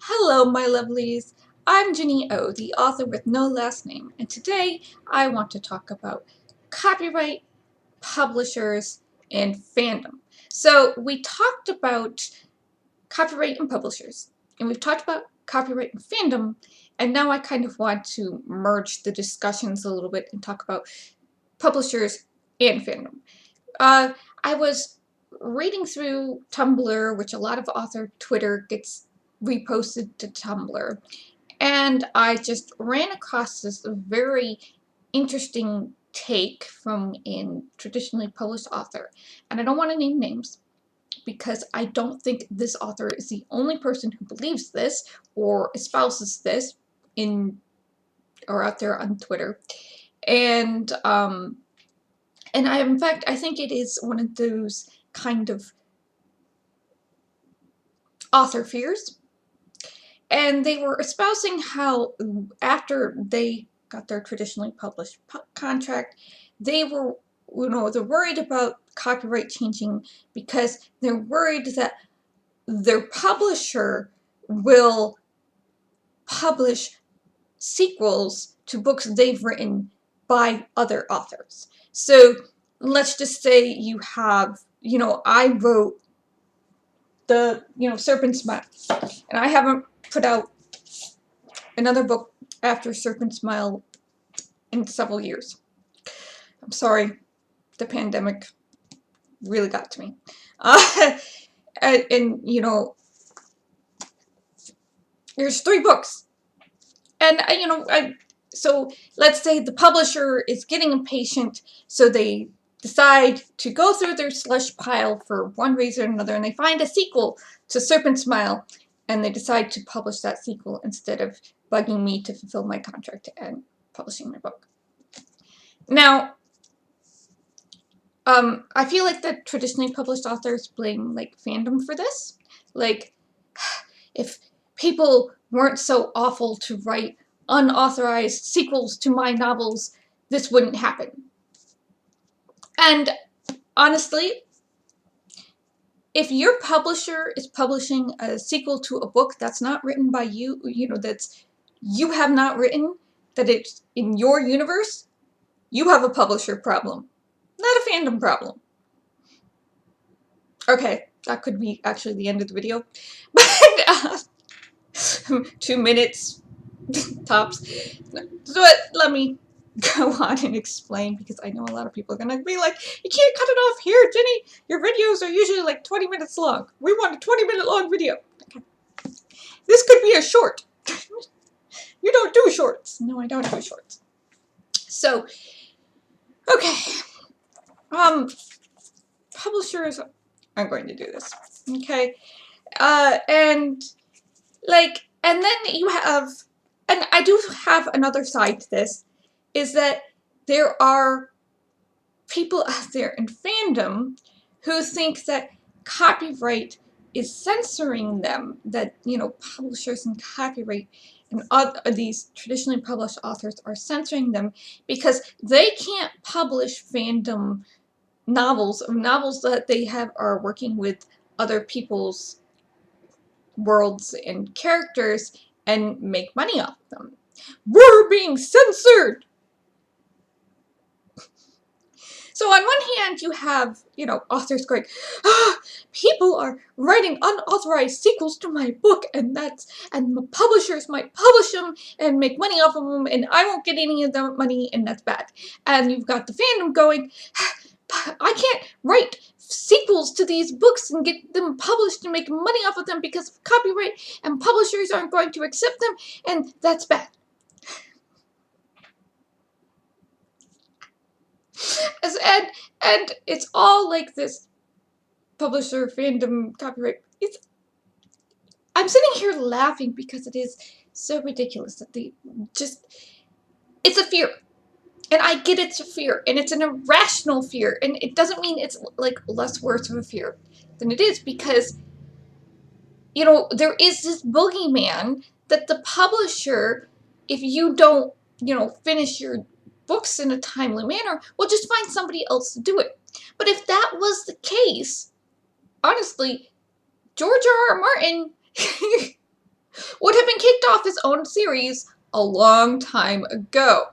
Hello, my lovelies. I'm Jenny O, the author with no last name, and today I want to talk about copyright, publishers, and fandom. So we talked about copyright and publishers, and we've talked about copyright and fandom, and now I kind of want to merge the discussions a little bit and talk about publishers and fandom. I was reading through Tumblr, which a lot of author Twitter gets reposted to Tumblr, and I just ran across this very interesting take from a traditionally published author. And I don't want to name names because I don't think this author is the only person who believes this or espouses this in or out there on Twitter. And in fact, I think it is one of those kind of author fears. And they were espousing how after they got their traditionally published contract, they were, they're worried about copyright changing because they're worried that their publisher will publish sequels to books they've written by other authors. So let's just say you have, I wrote the, Serpent's Smile, and I haven't put out another book after Serpent Smile in several years. I'm sorry, the pandemic really got to me. And there's 3 books. And, so let's say the publisher is getting impatient, so they decide to go through their slush pile for one reason or another, and they find a sequel to Serpent Smile, and they decide to publish that sequel instead of bugging me to fulfill my contract and publishing my book. Now, I feel like the traditionally published authors blame, fandom for this. If people weren't so awful to write unauthorized sequels to my novels, this wouldn't happen. And honestly, if your publisher is publishing a sequel to a book that's not written by you, that's you have not written, that it's in your universe, you have a publisher problem, not a fandom problem. Okay, that could be actually the end of the video. But 2 minutes tops. So let me go on and explain, because I know a lot of people are gonna be like, you can't cut it off here, Jenny. Your videos are usually like 20 minutes long. We want a 20-minute long video. Okay. This could be a short. You don't do shorts. No, I don't do shorts. So, okay. Publishers are going to do this. Okay. And then you have, and I do have another side to this, is that there are people out there in fandom who think that copyright is censoring them, that, publishers and copyright and these traditionally published authors are censoring them because they can't publish fandom novels that they are working with other people's worlds and characters and make money off them. We're being censored! So on one hand, you have, authors going, people are writing unauthorized sequels to my book, and the publishers might publish them and make money off of them, and I won't get any of that money, and that's bad. And you've got the fandom going, I can't write sequels to these books and get them published and make money off of them because of copyright, and publishers aren't going to accept them, and that's bad. And it's all like this publisher fandom copyright. I'm sitting here laughing because it is so ridiculous that it's a fear. And I get it's a fear, and it's an irrational fear, and it doesn't mean it's less worse of a fear than it is, because there is this boogeyman that the publisher, if you don't finish your books in a timely manner, will just find somebody else to do it. But if that was the case, honestly, George R.R. Martin off his own series a long time ago.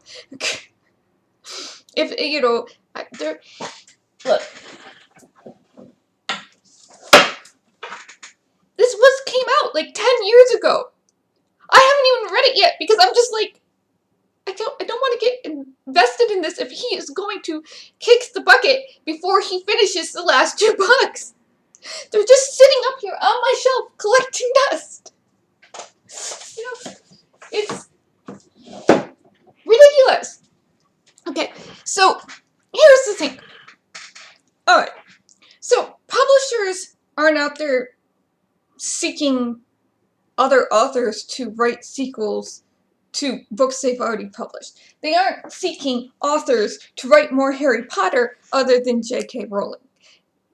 If, you know, there, look. This came out like 10 years ago. I haven't even read it yet because I'm just like, I don't want to get invested in this if he is going to kick the bucket before he finishes the last 2 books. They're just sitting up here on my shelf collecting dust. You know, it's ridiculous. Okay, so here's the thing. Alright, so publishers aren't out there seeking other authors to write sequels to books they've already published. They aren't seeking authors to write more Harry Potter other than J.K. Rowling.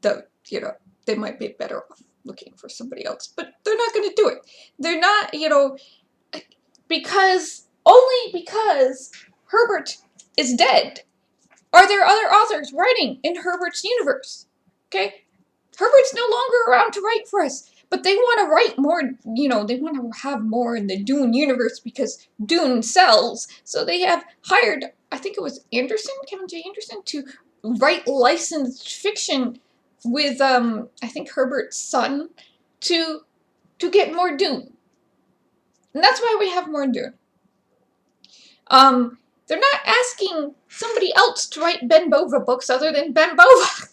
Though, you know, they might be better off looking for somebody else. But they're not going to do it. They're not, you know, only because Herbert is dead are there other authors writing in Herbert's universe. Okay? Herbert's no longer around to write for us. But they want to write more, you know, they want to have more in the Dune universe because Dune sells. So they have hired, I think it was Kevin J. Anderson, to write licensed fiction with, I think, Herbert's son to get more Dune. And that's why we have more Dune. They're not asking somebody else to write Ben Bova books other than Ben Bova.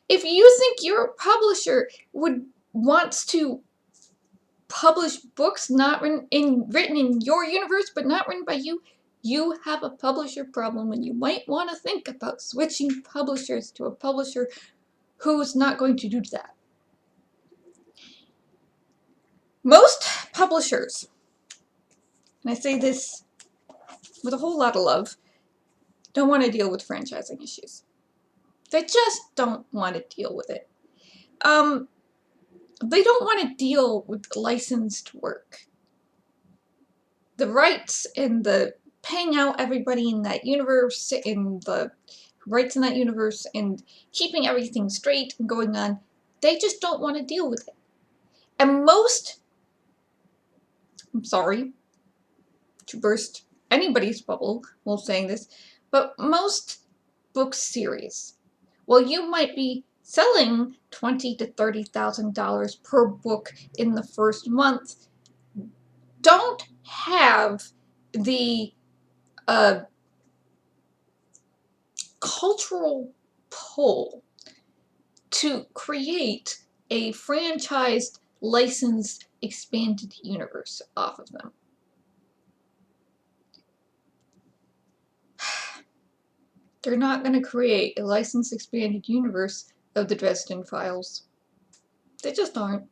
If you think your publisher wants to publish books not written in your universe, but not written by you, you have a publisher problem, and you might want to think about switching publishers to a publisher who's not going to do that. Most publishers, and I say this with a whole lot of love, don't want to deal with franchising issues. They just don't want to deal with it. They don't want to deal with licensed work. The rights and the paying out everybody in that universe and the rights in that universe and keeping everything straight and going on, they just don't want to deal with it. And most, I'm sorry to burst anybody's bubble while saying this, but most book series, well, you might be selling $20,000 to $30,000 per book in the first month, don't have the cultural pull to create a franchised, licensed, expanded universe off of them. They're not going to create a licensed, expanded universe of the Dresden Files. They just aren't.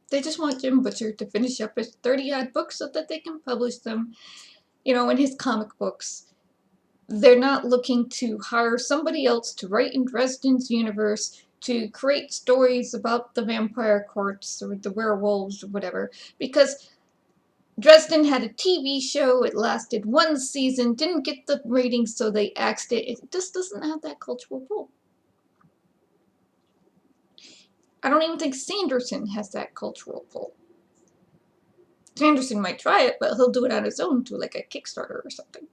They just want Jim Butcher to finish up his 30-odd books so that they can publish them, you know, in his comic books. They're not looking to hire somebody else to write in Dresden's universe to create stories about the vampire courts or the werewolves or whatever, because Dresden had a TV show, it lasted 1 season, didn't get the ratings, so they axed it. It just doesn't have that cultural pull. I don't even think Sanderson has that cultural pull. Sanderson might try it, but he'll do it on his own to like a Kickstarter or something.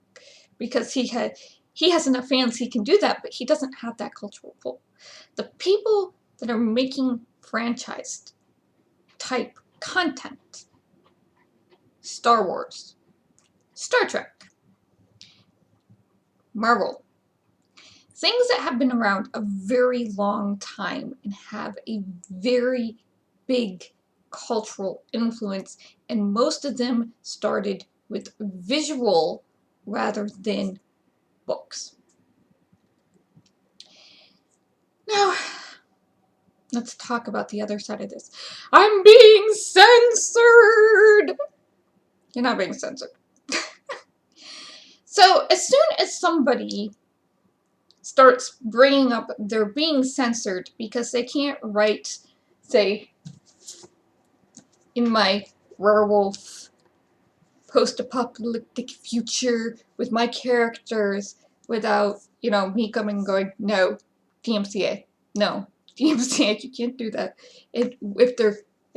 Because he has enough fans he can do that, but he doesn't have that cultural pull. The people that are making franchised type content, Star Wars, Star Trek, Marvel, things that have been around a very long time and have a very big cultural influence, and most of them started with visual rather than books. Now, let's talk about the other side of this. I'm being censored! You're not being censored. So, as soon as somebody starts bringing up they're being censored because they can't write, say, in my werewolf post-apocalyptic future with my characters without, you know, me coming and going, no, DMCA, no, DMCA, you can't do that. If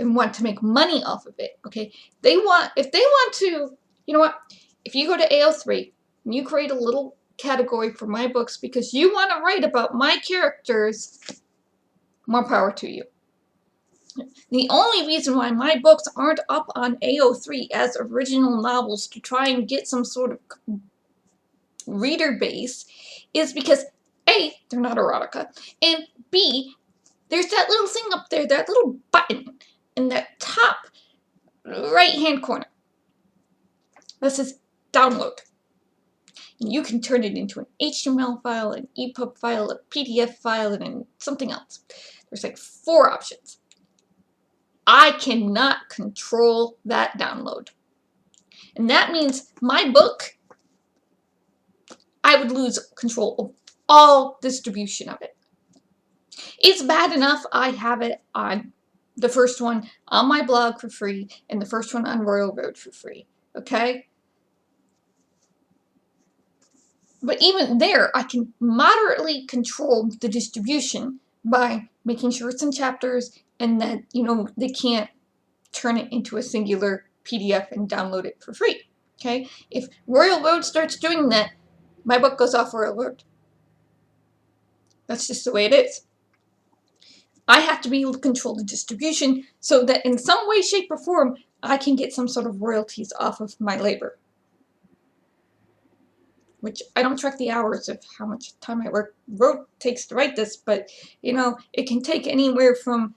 and want to make money off of it, okay? If they want to, you know what? If you go to AO3 and you create a little category for my books because you want to write about my characters, more power to you. The only reason why my books aren't up on AO3 as original novels to try and get some sort of reader base is because A, they're not erotica, and B, there's that little thing up there, that little button in that top right-hand corner that says download. And you can turn it into an HTML file, an EPUB file, a PDF file, and something else. There's like 4 options. I cannot control that download. And that means my book, I would lose control of all distribution of it. It's bad enough I have it on the first one on my blog for free and the first one on Royal Road for free, okay? But even there, I can moderately control the distribution by making sure it's in chapters and that, you know, they can't turn it into a singular PDF and download it for free, okay? If Royal Road starts doing that, my book goes off Royal Road. That's just the way it is. I have to be able to control the distribution so that in some way, shape, or form, I can get some sort of royalties off of my labor. Which I don't track the hours of how much time I wrote takes to write this, but you know, it can take anywhere from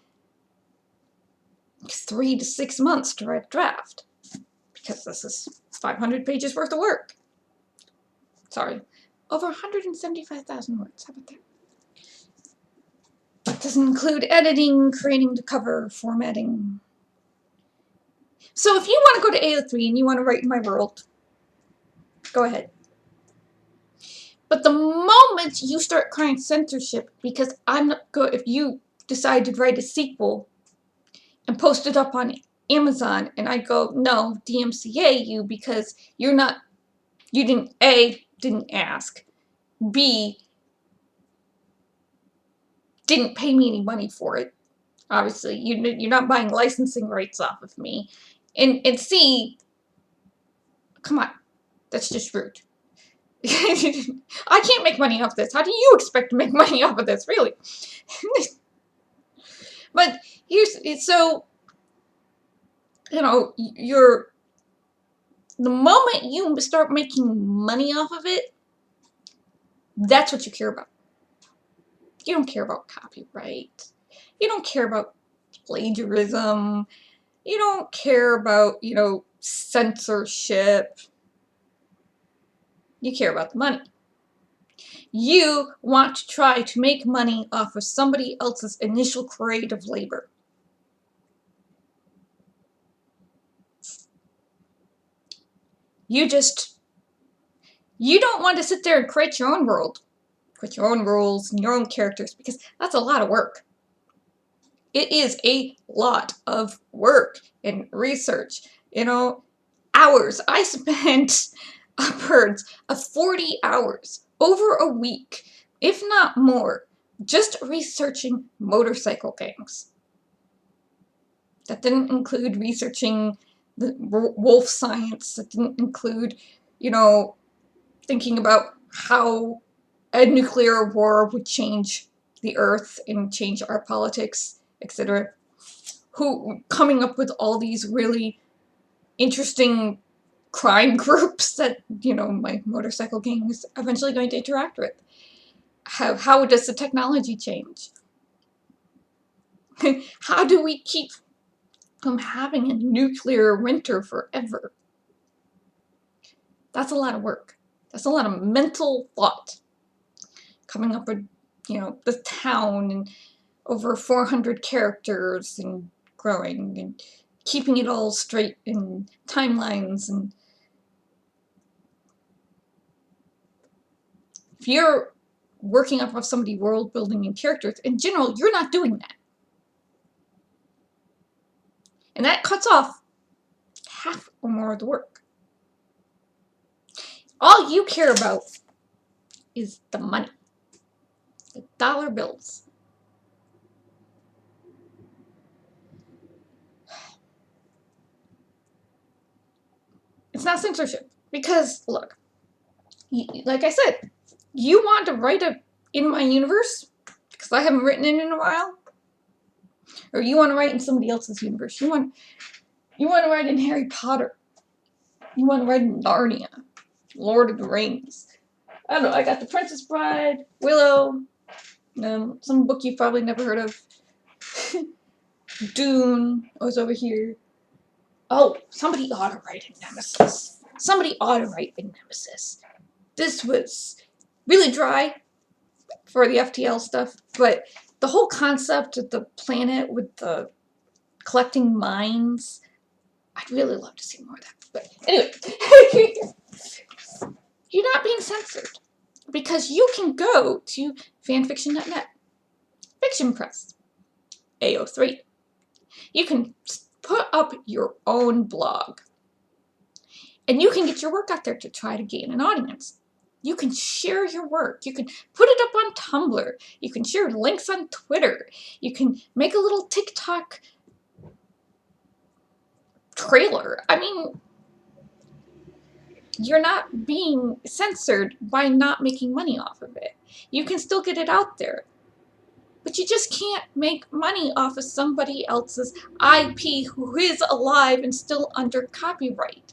3 to 6 months to write a draft. Because this is 500 pages worth of work. Sorry, over 175,000 words. How about that? That doesn't include editing, creating the cover, formatting. So if you want to go to AO3 and you want to write in my world, go ahead. But the moment you start crying censorship, because I'm not good, if you decide to write a sequel and post it up on Amazon, and I go, no, DMCA you because you didn't, A, didn't ask, B, didn't pay me any money for it. Obviously, you're not buying licensing rights off of me. And C, come on, that's just rude. I can't make money off this. How do you expect to make money off of this, really? But so, you know, the moment you start making money off of it, that's what you care about. You don't care about copyright. You don't care about plagiarism. You don't care about, you know, censorship. You care about the money. You want to try to make money off of somebody else's initial creative labor. You don't want to sit there and create your own world, create your own rules and your own characters, because that's a lot of work. It is a lot of work and research, you know, hours. I spent upwards of 40 hours over a week, if not more, just researching motorcycle gangs. That didn't include researching the wolf science. That didn't include, you know, thinking about how a nuclear war would change the earth and change our politics, etc. Coming up with all these really interesting crime groups that, you know, my motorcycle gang is eventually going to interact with. How does the technology change? How do we keep from having a nuclear winter forever? That's a lot of work. That's a lot of mental thought. Coming up with, you know, the town and over 400 characters and growing and keeping it all straight in timelines. And if you're working off of somebody world building and characters, in general, you're not doing that. And that cuts off half or more of the work. All you care about is the money, the dollar bills. It's not censorship. Because, look, like I said, you want to write in my universe, because I haven't written it in a while, or you want to write in somebody else's universe. You want to write in Harry Potter. You want to write in Narnia, Lord of the Rings. I don't know, I got The Princess Bride, Willow, some book you've probably never heard of. Dune was over here. Oh, somebody ought to write in Nemesis. Somebody ought to write in Nemesis. This was really dry for the FTL stuff, but the whole concept of the planet with the collecting mines, I'd really love to see more of that. But anyway, you're not being censored because you can go to fanfiction.net, Fiction Press, AO3. You can put up your own blog, and you can get your work out there to try to gain an audience. You can share your work. You can put it up on Tumblr. You can share links on Twitter. You can make a little TikTok trailer. I mean, you're not being censored by not making money off of it. You can still get it out there. But you just can't make money off of somebody else's IP who is alive and still under copyright.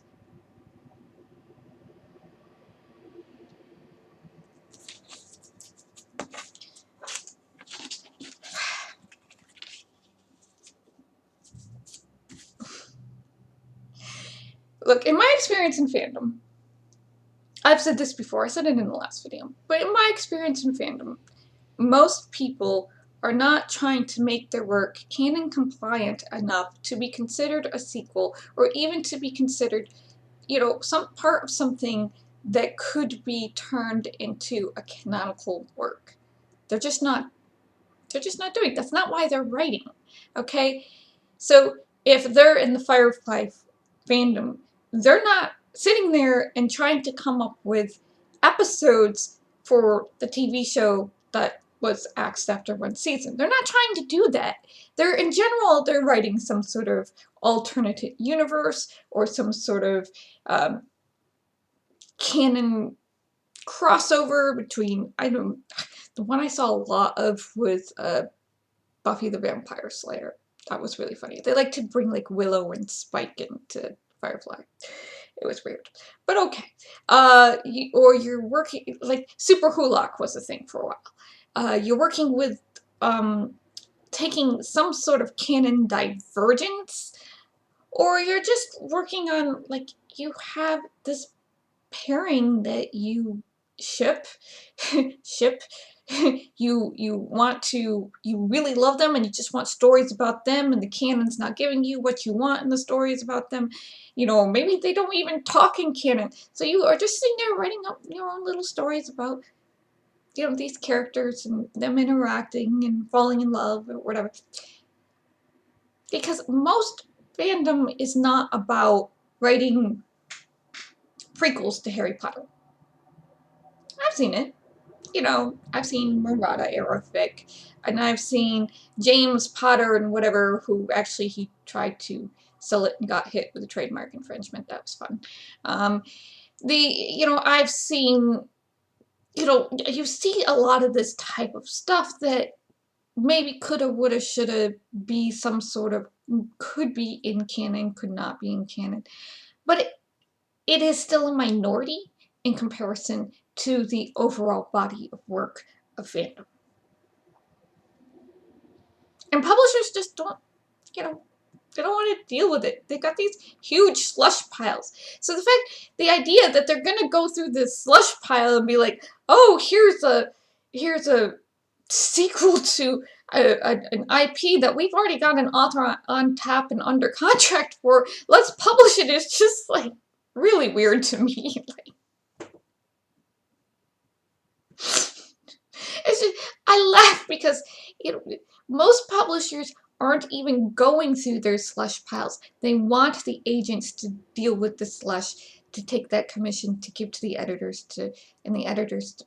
Look, in my experience in fandom, I've said this before, I said it in the last video, but in my experience in fandom, most people are not trying to make their work canon compliant enough to be considered a sequel, or even to be considered, you know, some part of something that could be turned into a canonical work. They're just not doing it. That's not why they're writing, okay? So if they're in the Firefly fandom, they're not sitting there and trying to come up with episodes for the TV show that was axed after one season. They're not trying to do that. In general, they're writing some sort of alternate universe or some sort of canon crossover between, the one I saw a lot of was Buffy the Vampire Slayer. That was really funny. They like to bring like Willow and Spike into Firefly. It was weird, but okay. Or you're working, like Super Hulock was a thing for a while. You're working with taking some sort of canon divergence, or you're just working on, like, you have this pairing that you ship, you really love them and you just want stories about them, and the canon's not giving you what you want in the stories about them. You know, maybe they don't even talk in canon. So you are just sitting there writing up your own little stories about, you know, these characters and them interacting and falling in love or whatever. Because most fandom is not about writing prequels to Harry Potter. I've seen it. You know, I've seen Murata era fic, and I've seen James Potter and whatever, who actually he tried to sell it and got hit with a trademark infringement. That was fun. You know, I've seen, you know, you see a lot of this type of stuff that maybe coulda, woulda, shoulda be some sort of, could be in canon, could not be in canon. But it is still a minority in comparison to the overall body of work of fandom. And publishers just don't, you know, they don't want to deal with it. They've got these huge slush piles. So the idea that they're going to go through this slush pile and be like, oh, here's a sequel to an IP that we've already got an author on tap and under contract for, let's publish it, is just, like, really weird to me. Like, I laugh because, you know, most publishers aren't even going through their slush piles. They want the agents to deal with the slush, to take that commission to give to the editors, and the editors,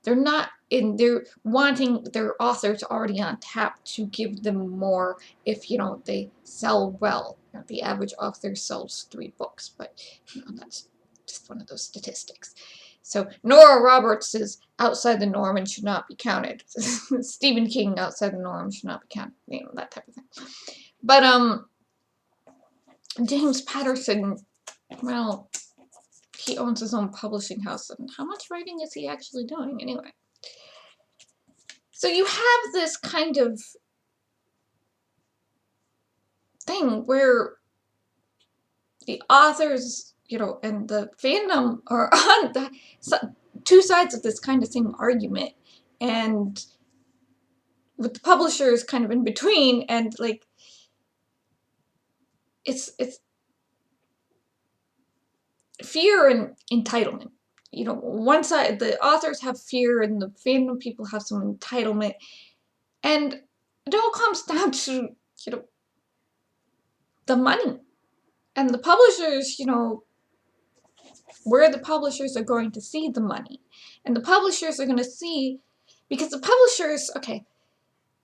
they're not and they're wanting their authors already on tap to give them more if, you know, they sell well. You know, the average author sells 3 books, but, you know, that's just one of those statistics. So Nora Roberts is outside the norm and should not be counted. Stephen King outside the norm should not be counted. You know, that type of thing. But James Patterson, well, he owns his own publishing house, and how much writing is he actually doing anyway? So you have this kind of thing where the authors, you know, and the fandom are on the two sides of this kind of same argument, and with the publishers kind of in between, and like it's fear and entitlement. You know, one side, the authors have fear and the fandom people have some entitlement, and it all comes down to, you know, the money. And the publishers, you know, where the publishers are going to see the money. And the publishers are going to see, because the publishers, okay,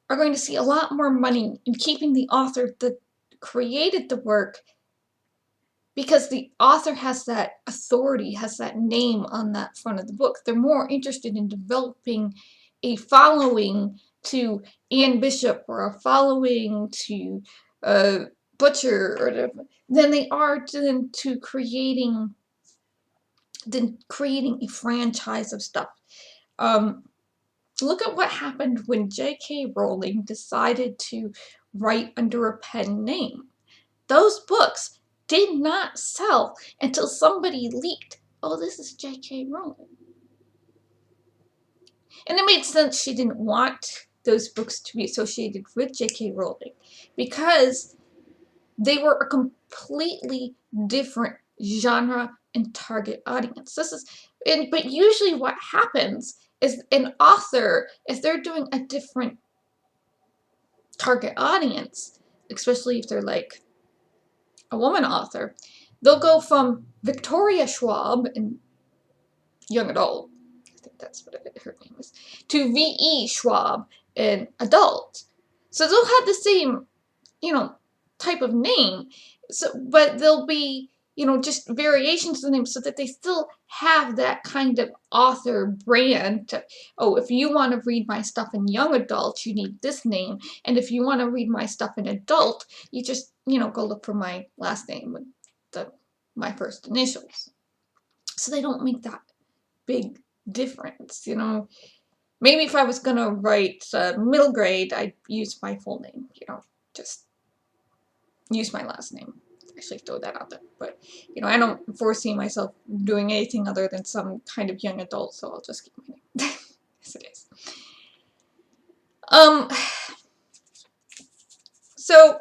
are going to see a lot more money in keeping the author that created the work, because the author has that authority, has that name on that front of the book. They're more interested in developing a following to Anne Bishop or a following to Butcher or whatever, than they are to creating a franchise of stuff. Look at what happened when J.K. Rowling decided to write under a pen name. Those books did not sell until somebody leaked, oh, this is J.K. Rowling. And it made sense she didn't want those books to be associated with J.K. Rowling, because they were a completely different genre and target audience. But usually what happens is an author, if they're doing a different target audience, especially if they're like a woman author, they'll go from Victoria Schwab in young adult, I think that's what her name is, to V.E. Schwab in adult. So they'll have the same, you know, type of name, so, but there'll be, you know, just variations of the name so that they still have that kind of author brand. Oh, if you want to read my stuff in young adult, you need this name, and if you want to read my stuff in adult, you just, you know, go look for my last name with my first initials. So they don't make that big difference, you know. Maybe if I was gonna write middle grade, I'd use my full name, you know, just use my last name. Actually, throw that out there. But, you know, I don't foresee myself doing anything other than some kind of young adult, so I'll just keep my name as it is. So,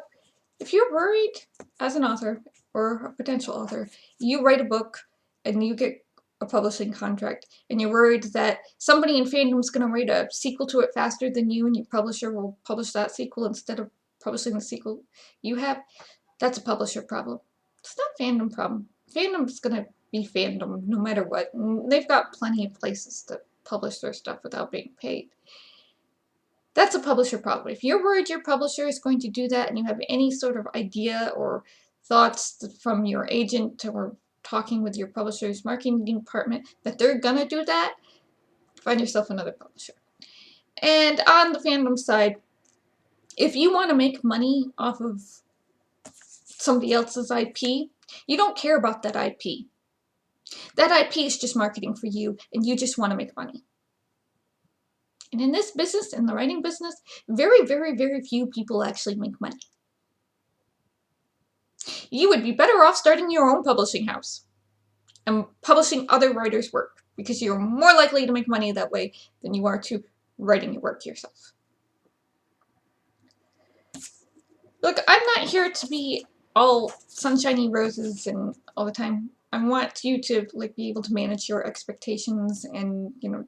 if you're worried as an author or a potential author, you write a book and you get a publishing contract, and you're worried that somebody in fandom is going to write a sequel to it faster than you, and your publisher will publish that sequel instead of publishing the sequel you have, that's a publisher problem. It's not a fandom problem. Fandom's going to be fandom no matter what. And they've got plenty of places to publish their stuff without being paid. That's a publisher problem. If you're worried your publisher is going to do that, and you have any sort of idea or thoughts from your agent or talking with your publisher's marketing department that they're gonna do that, find yourself another publisher. And on the fandom side, if you want to make money off of somebody else's IP, you don't care about that IP. That IP is just marketing for you, and you just want to make money. And in this business, in the writing business, very, very, very few people actually make money. You would be better off starting your own publishing house and publishing other writers' work, because you're more likely to make money that way than you are to writing your work yourself. Look, I'm not here to be all sunshiny roses and all the time. I want you to be able to manage your expectations and, you know,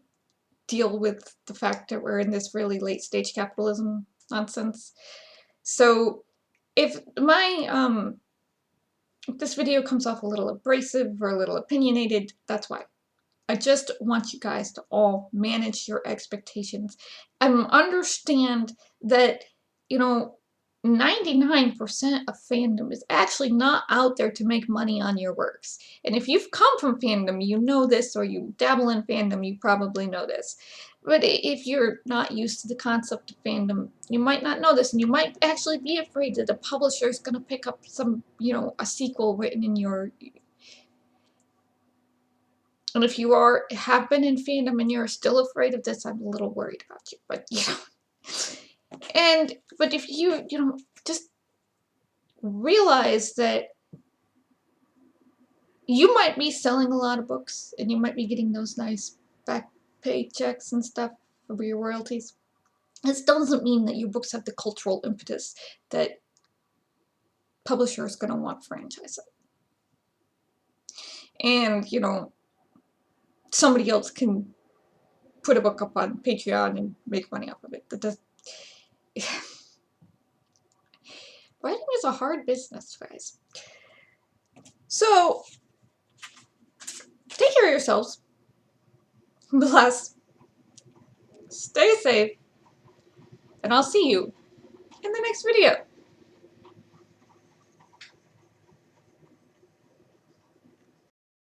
deal with the fact that we're in this really late stage capitalism nonsense. So if if this video comes off a little abrasive or a little opinionated, that's why. I just want you guys to all manage your expectations and understand that, you know, 99% of fandom is actually not out there to make money on your works. And if you've come from fandom, you know this, or you dabble in fandom, you probably know this. But if you're not used to the concept of fandom, you might not know this, and you might actually be afraid that the publisher is going to pick up some, a sequel written in your. And if you have been in fandom and you're still afraid of this, I'm a little worried about you. But but if you just realize that you might be selling a lot of books and you might be getting those nice back paychecks and stuff for your royalties. This doesn't mean that your books have the cultural impetus that publisher is going to want franchise. And somebody else can put a book up on Patreon and make money off of it. That does. Writing is a hard business, guys. So, take care of yourselves. Bless. Stay safe. And I'll see you in the next video.